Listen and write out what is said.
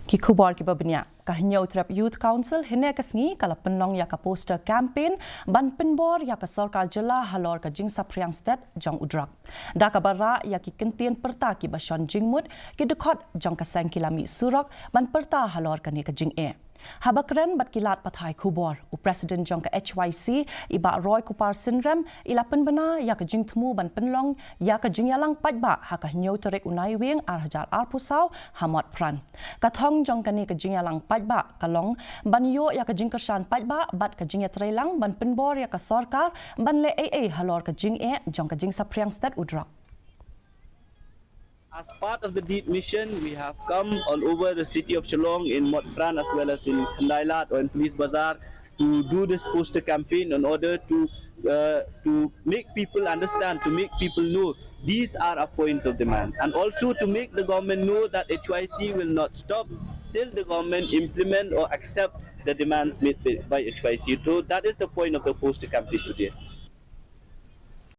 Ki khubor ki babnya kahnya utrap Youth Council hene kasngi kala Pynlong ya ka poster campaign ban penbor ya ka sarkar jela halor ka jing sapriang state jong udrak. Da ka bara ya ki kentien perta ki basion jingmut ki dekot jong ka sangkilami surak ban perta halor ka ni ka jing e. Habakren bat kilat pathai khubor u president jong ka HYC iba Roy Kupar Sinrem ila penbena ya ka jing thmu ban Pynlong ya ka jing yalang pajba ha ka nyau terek unai wing ar hajar ar pusau hamot pran. Kathong jong ka ni ka jing yalang pajba kalong ban yo ya ka jing kersan pajba bat ka jing ya trelang ban penbor ya ka sarkar ban le AA halor ka jing e jong ka jing sapriang state udrak. As part of the deed mission, we have come all over the city of Shillong in Motpran as well as in Kandailat or in Police Bazaar to do this poster campaign in order to make people understand, to make people know these are our points of demand, and also to make the government know that HYC will not stop till the government implement or accept the demands made by HYC. So that is the point of the poster campaign today.